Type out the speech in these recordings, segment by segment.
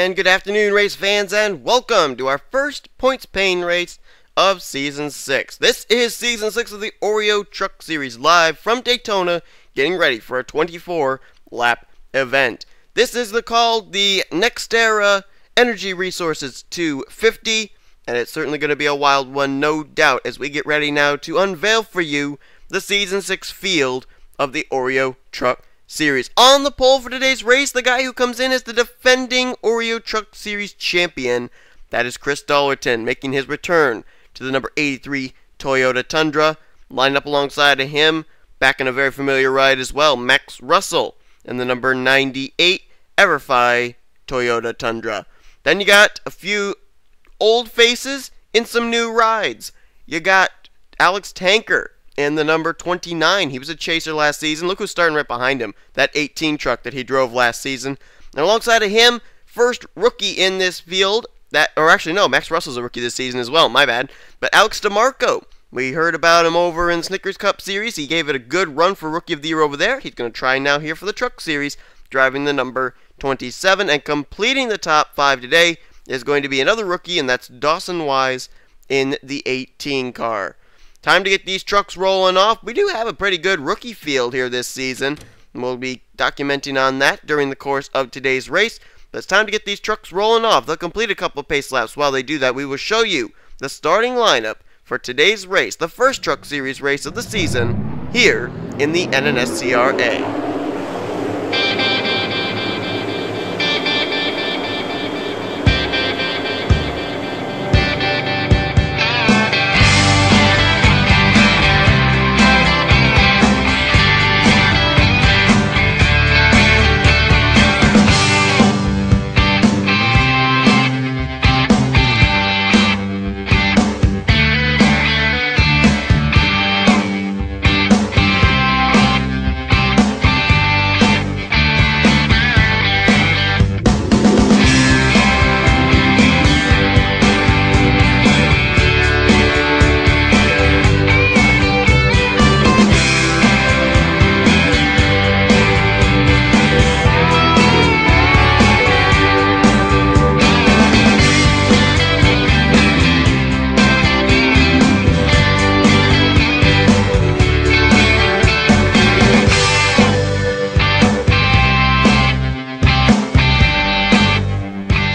And good afternoon, race fans, and welcome to our first points paying race of Season 6. This is Season 6 of the Oreo Truck Series, live from Daytona, getting ready for a 24-lap event. This is called the NextEra Energy Resources 250, and it's certainly going to be a wild one, no doubt, as we get ready now to unveil for you the Season 6 field of the Oreo Truck Series. On the pole for today's race, the guy who comes in as the defending Oreo Truck Series champion, that is Chris Dollarton, making his return to the number 83 Toyota Tundra. Lined up alongside of him, back in a very familiar ride as well, Max Russell and the number 98 Everfi Toyota Tundra. Then you got a few old faces in some new rides. You got Alex Tanker in the number 29. He was a chaser last season. Look who's starting right behind him. That 18 truck that he drove last season. And alongside of him, first rookie in this field. Max Russell's a rookie this season as well. My bad. But Alex DeMarco. We heard about him over in Snickers Cup Series. He gave it a good run for Rookie of the Year over there. He's going to try now here for the Truck Series, driving the number 27. And completing the top 5 today is going to be another rookie, and that's Dawson Wise in the 18 car. Time to get these trucks rolling off. We do have a pretty good rookie field here this season, and we'll be documenting on that during the course of today's race. But it's time to get these trucks rolling off. They'll complete a couple of pace laps. While they do that, we will show you the starting lineup for today's race, the first Truck Series race of the season, here in the NNSCRA.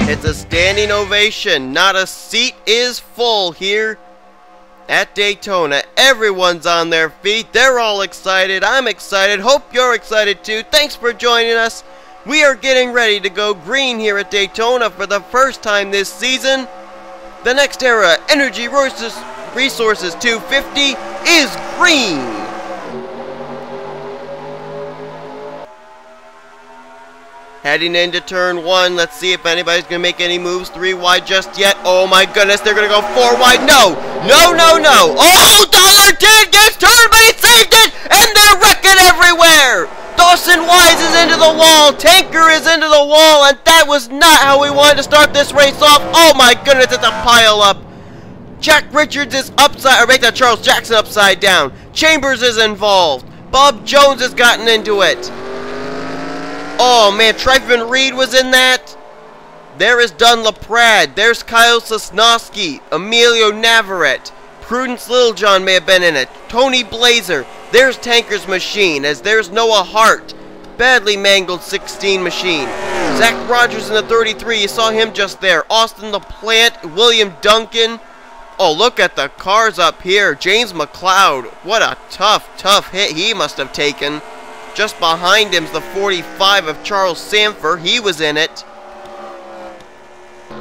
It's a standing ovation. Not a seat is full here at Daytona. Everyone's on their feet. They're all excited. I'm excited. Hope you're excited too. Thanks for joining us. We are getting ready to go green here at Daytona for the first time this season. The NextEra Energy Resources 250 is green. Heading into turn 1, let's see if anybody's going to make any moves 3 wide just yet. Oh my goodness, they're going to go 4 wide. No! No, no, no! Oh, Dollarton gets turned, but he saved it! And they're wrecking everywhere! Dawson Wise is into the wall, Tanker is into the wall, and that was not how we wanted to start this race off. Oh my goodness, it's a pile up. Jack Richards is upside, or make that Charles Jackson upside down. Chambers is involved. Bob Jones has gotten into it. Oh man, Tryfon Reed was in that. There is Dunn LaPrade. There's Kyle Sosnowski. Emilio Navarrete. Prudence Littlejohn may have been in it. Tony Blazer. There's Tanker's Machine, as there's Noah Hart. Badly mangled 16 machine. Zach Rogers in the 33. You saw him just there. Austin LaPlante. William Duncan. Oh, look at the cars up here. James McLeod. What a tough hit he must have taken. Just behind him is the 45 of Charles Sanford. He was in it.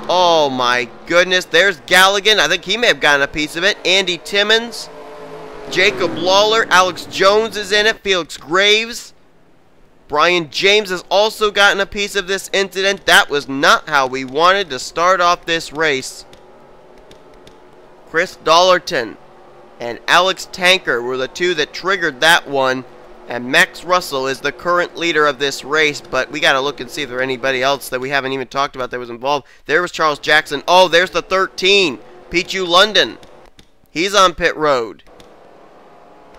Oh my goodness. There's Galligan. I think he may have gotten a piece of it. Andy Timmons. Jacob Lawler. Alex Jones is in it. Felix Graves. Brian James has also gotten a piece of this incident. That was not how we wanted to start off this race. Chris Dollarton and Alex Tanker were the two that triggered that one. And Max Russell is the current leader of this race, but we got to look and see if there's anybody else that we haven't even talked about that was involved. There was Charles Jackson. Oh, there's the 13, Pichu London. He's on pit road.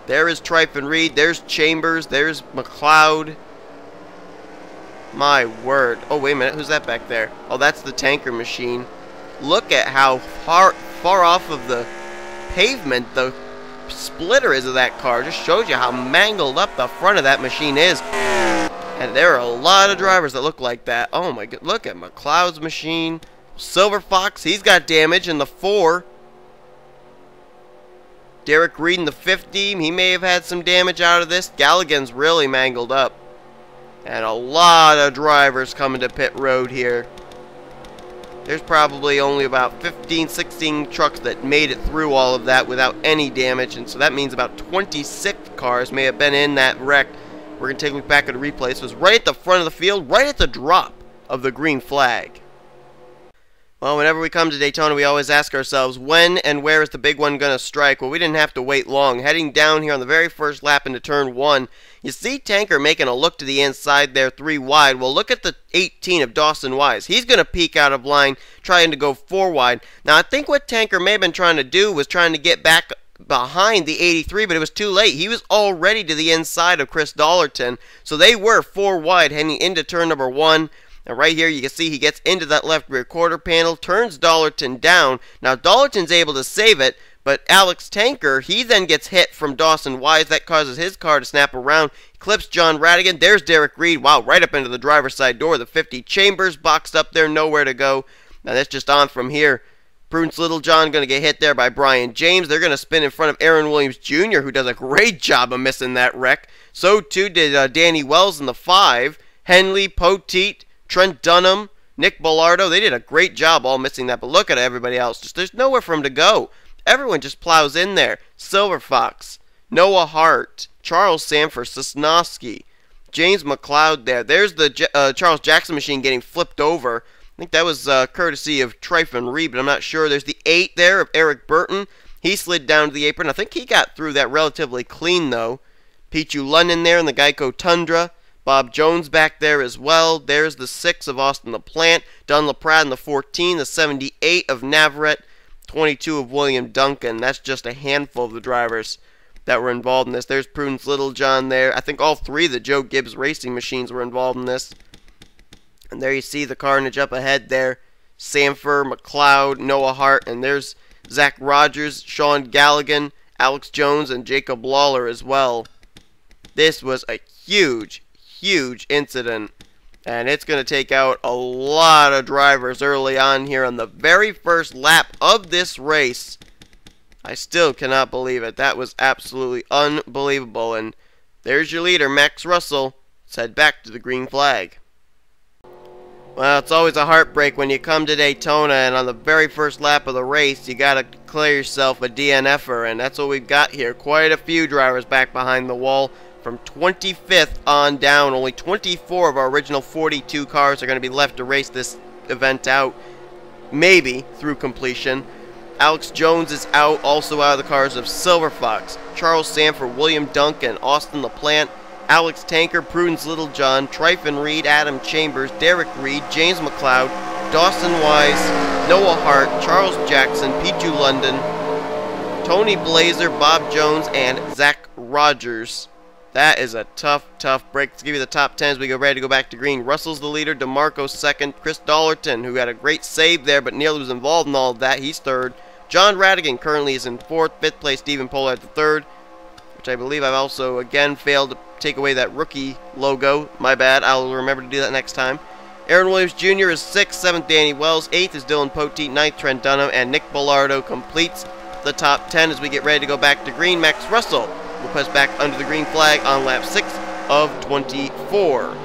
There is Tryfon Reed. There's Chambers. There's McLeod. My word. Oh, wait a minute. Who's that back there? Oh, that's the tanker machine. Look at how far off of the pavement the splitter is of that car. Just shows you how mangled up the front of that machine is. And there are a lot of drivers that look like that. Oh my god. Look at McLeod's machine. Silver Fox, he's got damage in the 4. Derek Reed in the 50, he may have had some damage out of this. Galligan's really mangled up. And a lot of drivers coming to pit road here. There's probably only about 15, 16 trucks that made it through all of that without any damage. And so that means about 26 cars may have been in that wreck. We're going to take a look back at the replay. This was right at the front of the field, right at the drop of the green flag. Well, whenever we come to Daytona, we always ask ourselves, when and where is the big one going to strike? Well, we didn't have to wait long. Heading down here on the very first lap into turn 1, you see Tanker making a look to the inside there, 3 wide. Well, look at the 18 of Dawson Wise. He's going to peek out of line, trying to go 4 wide. Now, I think what Tanker may have been trying to do was trying to get back behind the 83, but it was too late. He was already to the inside of Chris Dollerton, so they were 4 wide heading into turn number 1. And right here you can see he gets into that left rear quarter panel, turns Dollerton down. Now Dollerton's able to save it, but Alex Tanker, he then gets hit from Dawson Wise. That causes his car to snap around, clips John Radigan. There's Derek Reed, wow, right up into the driver's side door. The 50 Chambers boxed up there, nowhere to go. Now that's just on from here. Prudence Littlejohn going to get hit there by Brian James. They're going to spin in front of Aaron Williams Jr., who does a great job of missing that wreck. So too did Danny Wells in the 5. Henley, Poteet, Trent Dunham, Nick Bellardo, they did a great job all missing that, but look at everybody else. Just there's nowhere for him to go. Everyone just plows in there. Silver Fox, Noah Hart, Charles Sanford, Sosnowski, James McLeod there. There's the Charles Jackson machine getting flipped over. I think that was courtesy of Tryphon Reed, but I'm not sure. There's the 8 there of Eric Burton. He slid down to the apron. I think he got through that relatively clean, though. Pichu London there in the Geico Tundra. Bob Jones back there as well. There's the 6 of Austin LaPlante. Don LaPrade in the 14. The 78 of Navarrete. 22 of William Duncan. That's just a handful of the drivers that were involved in this. There's Prudence Littlejohn there. I think all 3 of the Joe Gibbs racing machines were involved in this. And there you see the carnage up ahead there. Sanford, McLeod, Noah Hart, and there's Zach Rogers, Sean Galligan, Alex Jones, and Jacob Lawler as well. This was a huge incident, and it's going to take out a lot of drivers early on here on the very first lap of this race. I still cannot believe it. That was absolutely unbelievable. And there's your leader, Max Russell. Let's head back to the green flag. Well, it's always a heartbreak when you come to Daytona and on the very first lap of the race you gotta declare yourself a DNFer, and that's what we've got here. Quite a few drivers back behind the wall. From 25th on down, only 24 of our original 42 cars are going to be left to race this event out, maybe through completion. Alex Jones is out, also out of the cars of Silver Fox, Charles Sanford, William Duncan, Austin LaPlante, Alex Tanker, Prudence Littlejohn, Tryphon Reed, Adam Chambers, Derek Reed, James McLeod, Dawson Wise, Noah Hart, Charles Jackson, Pichu London, Tony Blazer, Bob Jones, and Zach Rogers. That is a tough break. Let's give you the top 10 as we go ready to go back to green. Russell's the leader, DeMarco second, Chris Dollerton, who had a great save there but nearly was involved in all of that, he's third. John Radigan currently is in fourth. Fifth place, Stephen Pollard the third, which I believe I've also again failed to take away that rookie logo. My bad. I'll remember to do that next time. Aaron Williams Jr. is 6th, 7th Danny Wells, 8th is Dylan Poteet, 9th Trent Dunham, and Nick Bellardo completes the top 10 as we get ready to go back to green. Max Russell will push back under the green flag on lap 6 of 24.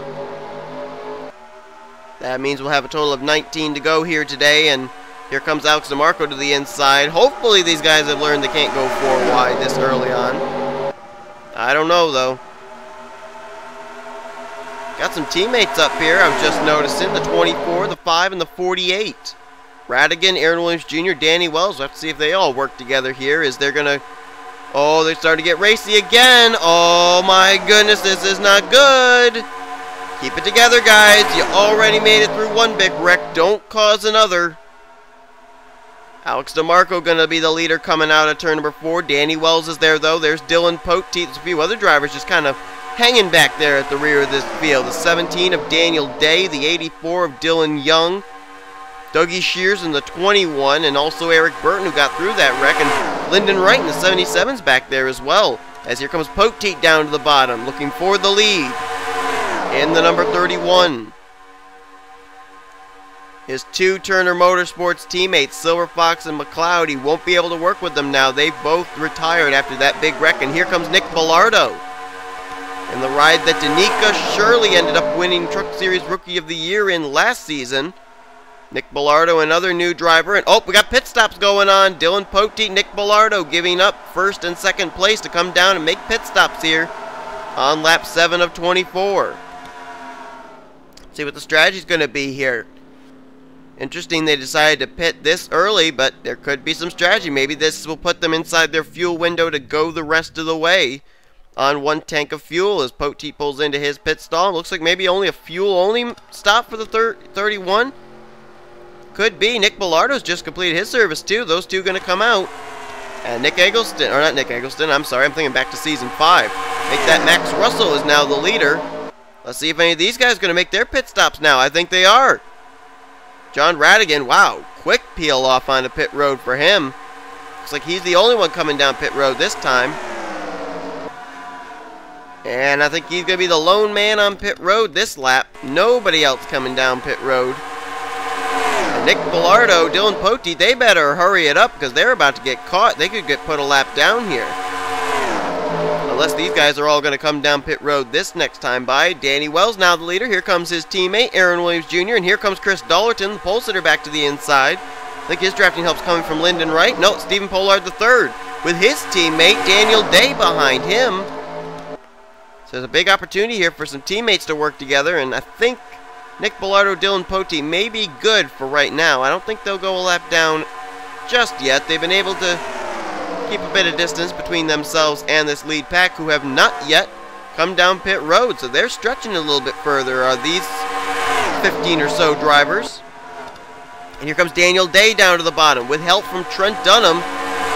That means we'll have a total of 19 to go here today, and here comes Alex DeMarco to the inside. Hopefully these guys have learned they can't go 4 wide this early on. I don't know though. Got some teammates up here, I'm just noticing. The 24, the 5, and the 48. Radigan, Aaron Williams Jr., Danny Wells. We'll have to see if they all work together here. Is they're going to... Oh, they're starting to get racy again. Oh my goodness, this is not good. Keep it together, guys. You already made it through one big wreck. Don't cause another. Alex DeMarco going to be the leader coming out of turn number 4. Danny Wells is there, though. There's Dylan Poteet. There's a few other drivers just kind of hanging back there at the rear of this field. The 17 of Daniel Day, the 84 of Dylan Young, Dougie Shears in the 21, and also Eric Burton, who got through that wreck, and Lyndon Wright in the 77's back there as well. As here comes Poteet down to the bottom, looking for the lead in the number 31. His two Turner Motorsports teammates, Silver Fox and McLeod, he won't be able to work with them now. They both retired after that big wreck, and here comes Nick Bellardo. In the ride that Danica Shirley ended up winning Truck Series Rookie of the Year in last season. Nick Bellardo, another new driver. And oh, we got pit stops going on. Dylan Poteet, Nick Bellardo giving up first and second place to come down and make pit stops here on lap 7 of 24. See what the strategy's going to be here. Interesting they decided to pit this early, but there could be some strategy. Maybe this will put them inside their fuel window to go the rest of the way on one tank of fuel as Poteet pulls into his pit stall. Looks like maybe only a fuel-only stop for the 31. Could be. Nick Bellardo's just completed his service too. Those two going to come out. And Nick Eggleston, or not Nick Eggleston, I'm sorry, I'm thinking back to season 5. Make that Max Russell is now the leader. Let's see if any of these guys are going to make their pit stops now. I think they are. John Radigan, wow, quick peel off onto pit road for him. Looks like he's the only one coming down pit road this time. And I think he's going to be the lone man on pit road this lap. Nobody else coming down pit road. Nick Bellardo, Dylan Poteet, they better hurry it up because they're about to get caught. They could get put a lap down here. Unless these guys are all going to come down pit road this next time by. Danny Wells now the leader. Here comes his teammate, Aaron Williams Jr. And here comes Chris Dollerton, the pole sitter, back to the inside. I think his drafting help's coming from Lyndon Wright. No, Stephen Pollard III with his teammate, Daniel Day, behind him. So there's a big opportunity here for some teammates to work together, and I think Nick Bellardo, Dylan Poteet may be good for right now. I don't think they'll go a lap down just yet. They've been able to keep a bit of distance between themselves and this lead pack, who have not yet come down pit road. So they're stretching a little bit further, are these 15 or so drivers. And here comes Daniel Day down to the bottom with help from Trent Dunham.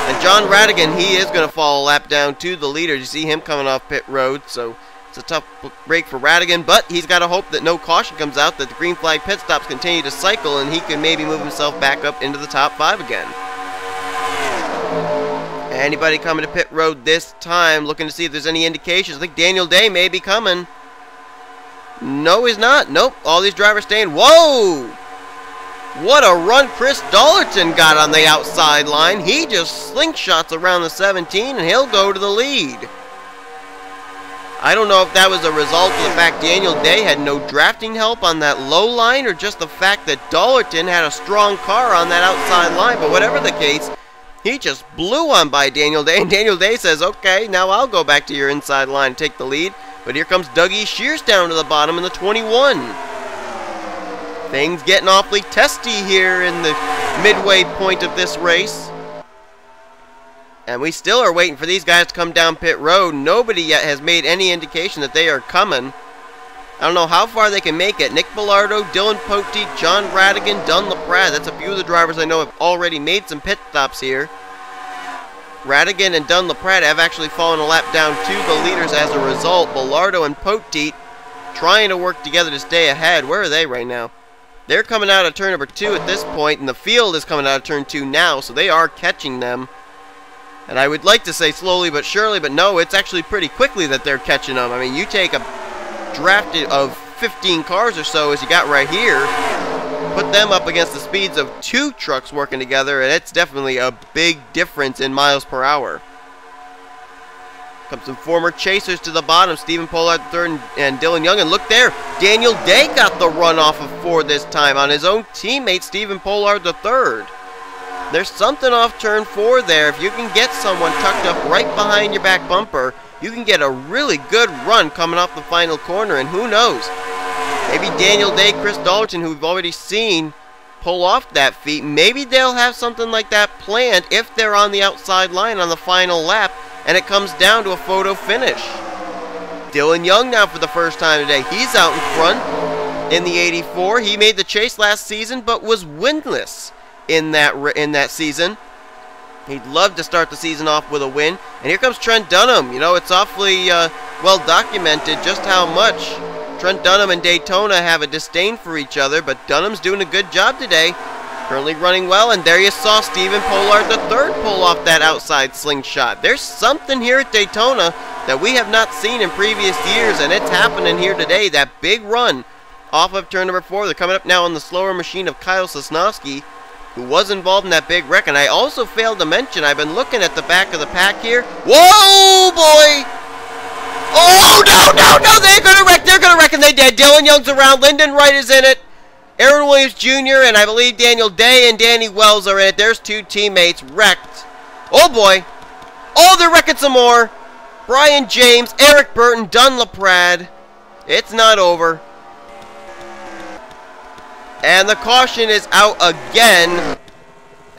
And John Radigan, he is going to fall a lap down to the leader. You see him coming off pit road, so it's a tough break for Radigan, but he's got to hope that no caution comes out, that the green flag pit stops continue to cycle, and he can maybe move himself back up into the top 5 again. Anybody coming to pit road this time, looking to see if there's any indications. I think Daniel Day may be coming. No, he's not. Nope, all these drivers staying. Whoa! What a run Chris Dollerton got on the outside line. He just slingshots around the 17, and he'll go to the lead. I don't know if that was a result of the fact Daniel Day had no drafting help on that low line, or just the fact that Dollerton had a strong car on that outside line. But whatever the case, he just blew on by Daniel Day, and Daniel Day says, okay, now I'll go back to your inside line and take the lead. But here comes Dougie Shears down to the bottom in the 21. Things getting awfully testy here in the midway point of this race. And we still are waiting for these guys to come down pit road. Nobody yet has made any indication that they are coming. I don't know how far they can make it. Nick Bellardo, Dylan Poteet, John Radigan, Dunn LaPrade. That's a few of the drivers I know have already made some pit stops here. Radigan and Dunn LaPrade have actually fallen a lap down to the leaders as a result. Bellardo and Poteet trying to work together to stay ahead. Where are they right now? They're coming out of turn number 2 at this point, and the field is coming out of turn 2 now, so they are catching them. And I would like to say slowly but surely, but no, it's actually pretty quickly that they're catching them. I mean, you take a draft of 15 cars or so, as you got right here, put them up against the speeds of 2 trucks working together, and it's definitely a big difference in miles per hour. Comes some former chasers to the bottom, Stephen Pollard III and Dylan Young, and look there, Daniel Day got the run off of 4 this time on his own teammate, Stephen Pollard III. There's something off turn 4 there. If you can get someone tucked up right behind your back bumper, you can get a really good run coming off the final corner, and who knows, maybe Daniel Day, Chris Dollerton, who we've already seen pull off that feat, maybe they'll have something like that planned if they're on the outside line on the final lap, and it comes down to a photo finish. Dylan Young now for the first time today. He's out in front in the 84. He made the chase last season, but was winless in that season. He'd love to start the season off with a win. And here comes Trent Dunham. You know, it's awfully well documented just how much Trent Dunham and Daytona have a disdain for each other, but Dunham's doing a good job today. Currently running well, and there you saw Stephen Pollard III pull off that outside slingshot. There's something here at Daytona that we have not seen in previous years, and it's happening here today. That big run off of turn number 4. They're coming up now on the slower machine of Kyle Sosnowski, who was involved in that big wreck. And I also failed to mention, I've been looking at the back of the pack here. Whoa, boy! Oh, no, they're going to wreck, and they did. Dylan Young's around, Lyndon Wright is in it, Aaron Williams Jr., and I believe Daniel Day and Danny Wells are in it. There's 2 teammates wrecked. Oh, boy. Oh, they're wrecking some more. Brian James, Eric Burton, Dunn LaPrade. It's not over. And the caution is out again.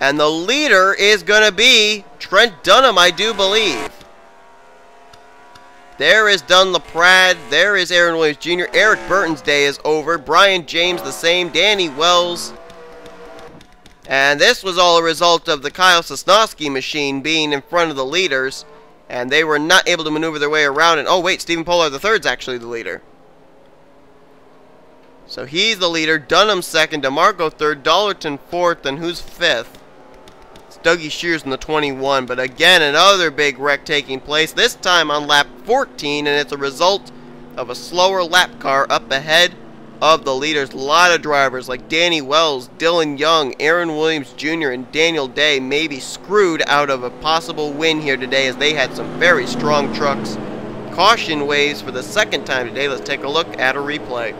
And the leader is going to be Trent Dunham, I do believe. There is Dunn LaPrade. There is Aaron Williams Jr. Eric Burton's day is over. Brian James the same. Danny Wells. And this was all a result of the Kyle Sosnowski machine being in front of the leaders. And they were not able to maneuver their way around. And oh wait, Stephen Pollard III is actually the leader. So he's the leader. Dunham second. DeMarco third. Dollerton fourth. And who's fifth? Dougie Shears in the 21, but again, another big wreck taking place, this time on lap 14, and it's a result of a slower lap car up ahead of the leaders. A lot of drivers like Danny Wells, Dylan Young, Aaron Williams Jr., and Daniel Day may be screwed out of a possible win here today, as they had some very strong trucks. Caution waves for the second time today. Let's take a look at a replay.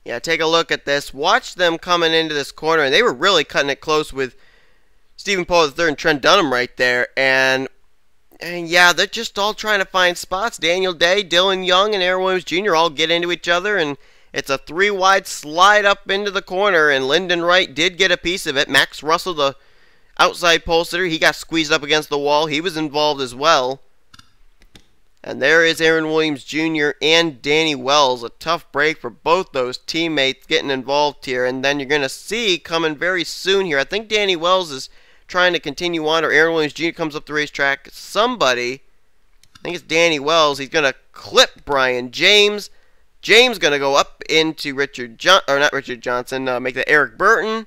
Yeah, take a look at this. Watch them coming into this corner, and they were really cutting it close with Stephen Pollard III and Trent Dunham right there, and yeah, they're just all trying to find spots. Daniel Day, Dylan Young, and Aaron Williams Jr. all get into each other, and it's a 3-wide slide up into the corner, and Lyndon Wright did get a piece of it. Max Russell, the outside pole sitter, he got squeezed up against the wall. He was involved as well. And there is Aaron Williams Jr. and Danny Wells. A tough break for both those teammates getting involved here, and then you're going to see coming very soon here, I think Danny Wells is trying to continue on, or Aaron Williams Jr. comes up the racetrack. Somebody, I think it's Danny Wells, he's going to clip Brian James. James going to go up into make that Eric Burton.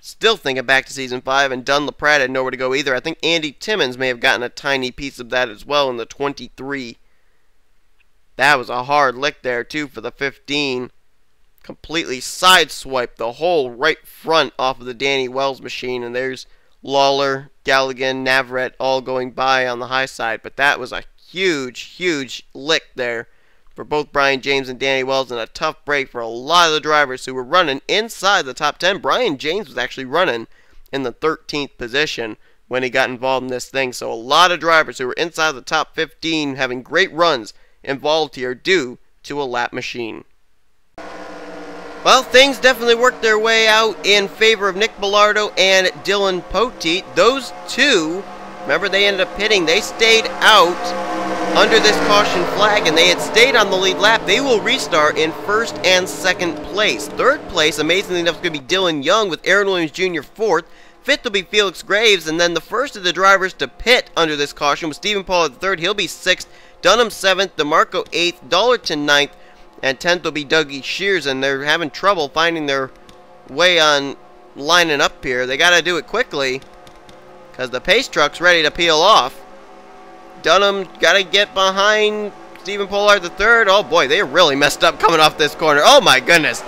Still thinking back to season 5, and Dunn LaPrade had nowhere to go either. I think Andy Timmons may have gotten a tiny piece of that as well in the 23. That was a hard lick there, too, for the 15. Completely sideswiped the whole right front off of the Danny Wells machine, and there's Lawler, Galligan, Navarrete all going by on the high side. But that was a huge lick there for both Brian James and Danny Wells, and a tough break for a lot of the drivers who were running inside the top 10. Brian James was actually running in the 13th position when he got involved in this thing. So a lot of drivers who were inside the top 15 having great runs involved here due to a lap machine. Well, things definitely worked their way out in favor of Nick Bellardo and Dylan Poteet. Those two, remember, they ended up pitting. They stayed out under this caution flag, and they had stayed on the lead lap. They will restart in first and second place. Third place, amazingly enough, is going to be Dylan Young with Aaron Williams Jr. fourth. Fifth will be Felix Graves, and then the first of the drivers to pit under this caution was Stephen Pollard III. He'll be sixth. Dunham seventh. DeMarco eighth. Dollerton ninth. And 10th will be Dougie Shears, and they're having trouble finding their way on lining up here. They got to do it quickly because the pace truck's ready to peel off. Dunham got to get behind Stephen Pollard III. Oh boy, they really messed up coming off this corner. Oh my goodness.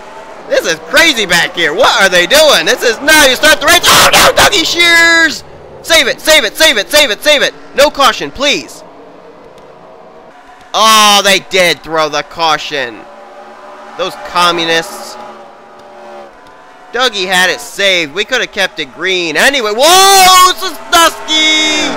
This is crazy back here. What are they doing? This is now you start the race. Oh no, Dougie Shears! Save it, save it, save it, save it, save it. No caution, please. Oh, they did throw the caution. Those communists. Dougie had it saved. We could have kept it green. Anyway, whoa, Sosnowski!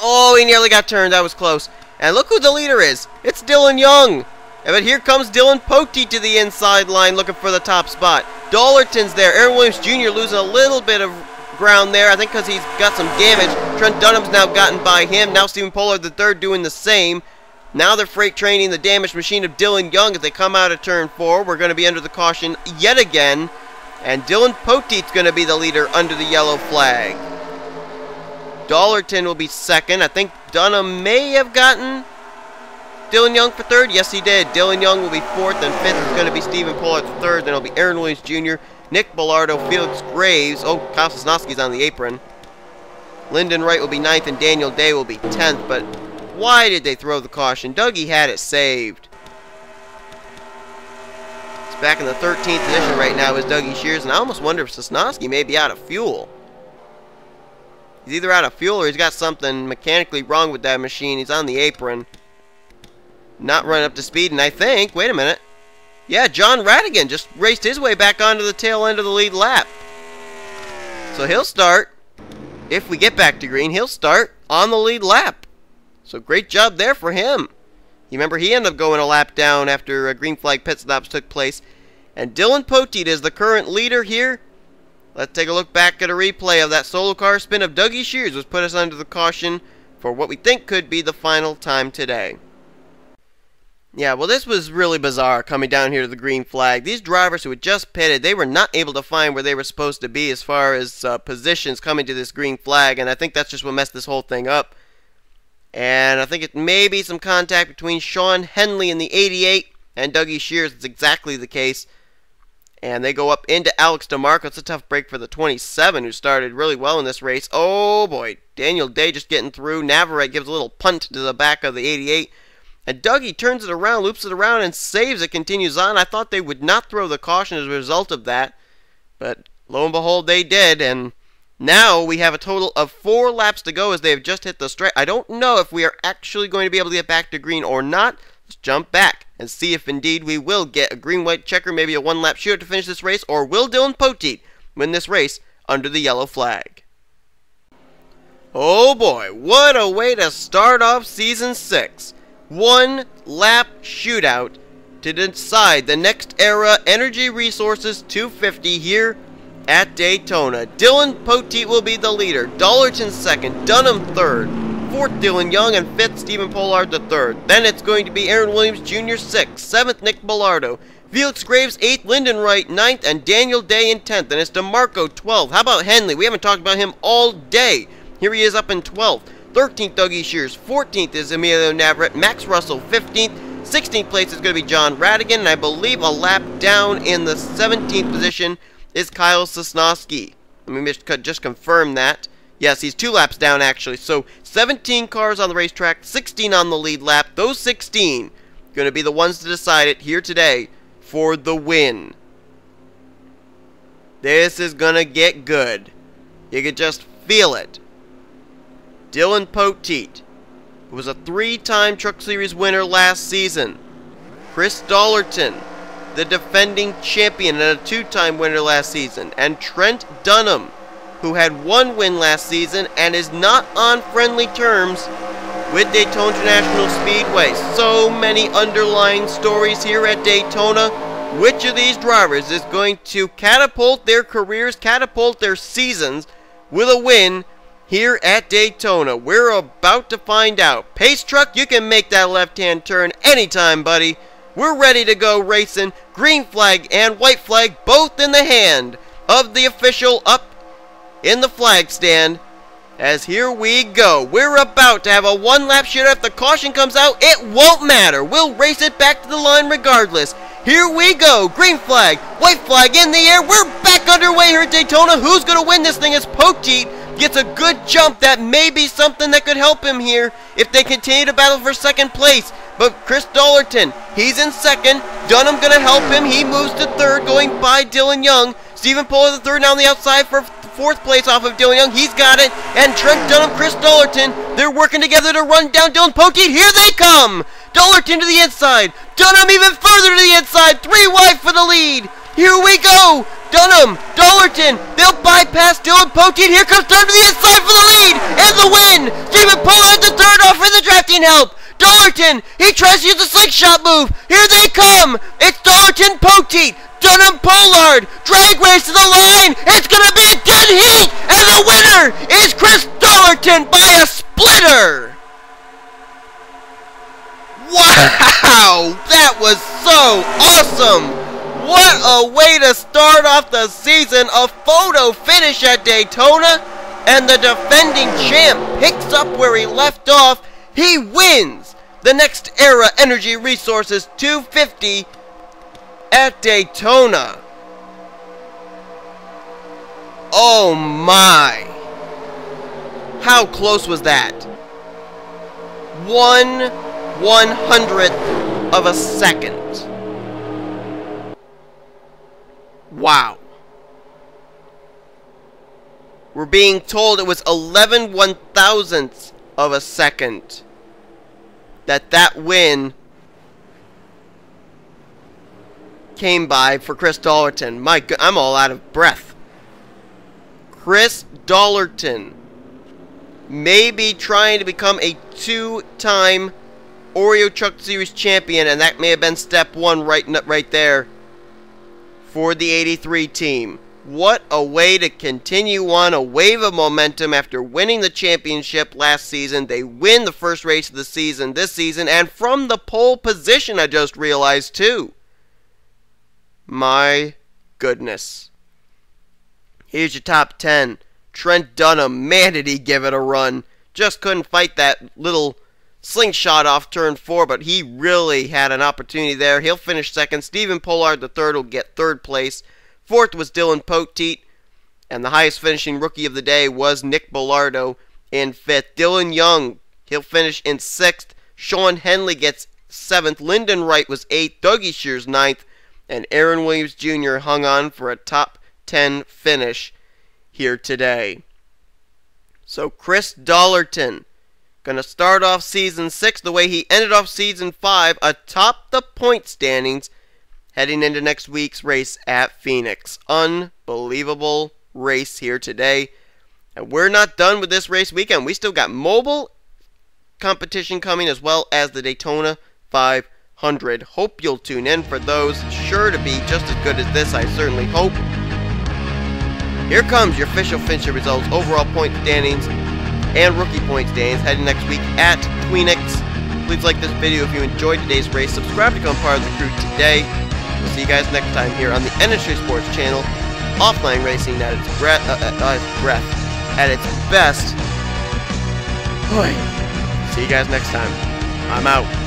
Oh, he nearly got turned. That was close. And look who the leader is. It's Dylan Young. But here comes Dylan Poteet to the inside line looking for the top spot. Dollerton's there. Aaron Williams Jr. losing a little bit of ground there, I think, because he's got some damage. Trent Dunham's now gotten by him. Now Stephen Pollard III doing the same. Now they're freight training the damaged machine of Dylan Young as they come out of turn 4. We're going to be under the caution yet again. And Dylan Poteet's going to be the leader under the yellow flag. Dollarton will be second. I think Dunham may have gotten Dylan Young for third. Yes, he did. Dylan Young will be fourth, and fifth is going to be Stephen Pollard for third. Then it'll be Aaron Williams Jr., Nick Bellardo, Felix Graves. Oh, Kyle Sosnowski's on the apron. Lyndon Wright will be ninth, and Daniel Day will be 10th. But why did they throw the caution? Dougie had it saved. It's back in the 13th position right now is Dougie Shears, and I almost wonder if Sosnowski may be out of fuel. He's either out of fuel or he's got something mechanically wrong with that machine. He's on the apron. Not running up to speed, and I think, wait a minute. Yeah, John Radigan just raced his way back onto the tail end of the lead lap. So he'll start, if we get back to green, he'll start on the lead lap. So great job there for him. You remember he ended up going a lap down after green flag pit stops took place. And Dylan Poteet is the current leader here. Let's take a look back at a replay of that solo car spin of Dougie Shears, which put us under the caution for what we think could be the final time today. Yeah, well, this was really bizarre coming down here to the green flag. These drivers who had just pitted, they were not able to find where they were supposed to be as far as positions coming to this green flag, and I think that's just what messed this whole thing up. And I think it may be some contact between Sean Henley in the 88 and Dougie Shears. It's exactly the case. And they go up into Alex DeMarco. It's a tough break for the 27, who started really well in this race. Oh, boy. Daniel Day just getting through. Navarrete gives a little punt to the back of the 88. And Dougie turns it around, loops it around, and saves it, continues on. I thought they would not throw the caution as a result of that. But lo and behold, they did. And now we have a total of 4 laps to go as they have just hit the straight. I don't know if we are actually going to be able to get back to green or not. Let's jump back and see if indeed we will get a green-white checker, maybe a one-lap shootout to finish this race, or will Dylan Poteet win this race under the yellow flag? Oh boy, what a way to start off Season 6. One-lap shootout to decide the NextEra Energy Resources 250 here at Daytona. Dylan Poteet will be the leader, Dollarton second, Dunham third, fourth Dylan Young, and fifth Stephen Pollard the third. Then it's going to be Aaron Williams Jr. sixth, seventh Nick Bellardo, Felix Graves 8th, Lyndon Wright 9th, and Daniel Day in 10th. And it's DeMarco 12th. How about Henley? We haven't talked about him all day. Here he is up in 12th. 13th, Dougie Shears. 14th is Emilio Navarrete. Max Russell, 15th. 16th place is going to be John Radigan. And I believe a lap down in the 17th position is Kyle Sosnowski. Let me just confirm that. Yes, he's 2 laps down, actually. So 17 cars on the racetrack, 16 on the lead lap. Those 16 going to be the ones to decide it here today for the win. This is going to get good. You can just feel it. Dylan Poteet, who was a 3-time Truck Series winner last season. Chris Dollarton, the defending champion and a 2-time winner last season. And Trent Dunham, who had 1 win last season and is not on friendly terms with Daytona International Speedway. So many underlying stories here at Daytona. Which of these drivers is going to catapult their careers, catapult their seasons with a win here at Daytona? We're about to find out. Pace Truck, you can make that left-hand turn anytime, buddy. We're ready to go racing. Green flag and white flag both in the hand of the official up in the flag stand. As here we go. We're about to have a one-lap shootout. If the caution comes out, it won't matter. We'll race it back to the line regardless. Here we go. Green flag, white flag in the air. We're back underway here at Daytona. Who's going to win this thing? As Poteet gets a good jump. That may be something that could help him here if they continue to battle for second place. But Chris Dollarton, he's in second. Dunham going to help him. He moves to third, going by Dylan Young. Stephen Pollard the third, now on the outside for fourth place off of Dylan Young. He's got it. And Trent Dunham, Chris Dollarton, they're working together to run down Dylan Poteet. Here they come. Dollarton to the inside. Dunham even further to the inside. 3 wide for the lead. Here we go. Dunham, Dollarton, they'll bypass Dylan Poteet. Here comes Dunham to the inside for the lead and the win. Stephen Pollard the third off for the drafting help. Dollarton, he tries to use the slingshot move. Here they come. It's Dollarton, Poteet, Dunham, Pollard. Drag race to the line. It's going to be a dead heat. And the winner is Chris Dollarton by a splitter. Wow, that was so awesome. What a way to start off the season. A photo finish at Daytona. And the defending champ picks up where he left off. He wins the NextEra Energy Resources 250 at Daytona. Oh my. How close was that? 1/100th of a second. Wow. We're being told it was 11/1000ths of a second that win came by for Chris Dollerton. My God, I'm all out of breath. Chris Dollerton may be trying to become a two-time Oreo Truck Series champion, and that may have been step one right there for the 83 team. What a way to continue on a wave of momentum after winning the championship last season. They win the first race of the season this season, and from the pole position, I just realized too. My goodness. Here's your top 10. Trent Dunham, man did he give it a run. Just couldn't fight that little slingshot off turn 4, but he really had an opportunity there. He'll finish second. Stephen Pollard III will get third place. Fourth was Dylan Poteet, and the highest finishing rookie of the day was Nick Bellardo in fifth. Dylan Young, he'll finish in sixth. Sean Henley gets seventh. Lyndon Wright was eighth. Dougie Shears ninth, and Aaron Williams Jr. hung on for a top 10 finish here today. So Chris Dollerton gonna start off season 6 the way he ended off season 5, atop the point standings, heading into next week's race at Phoenix. Unbelievable race here today. And we're not done with this race weekend. We still got mobile competition coming, as well as the Daytona 500. Hope you'll tune in for those. Sure to be just as good as this, I certainly hope. Here comes your official finisher results, overall point standings, and rookie point standings heading next week at Phoenix. Please like this video if you enjoyed today's race. Subscribe to become part of the crew today. We'll see you guys next time here on the NNSCRA Sports Channel. Offline racing at its at its best. Boy. See you guys next time. I'm out.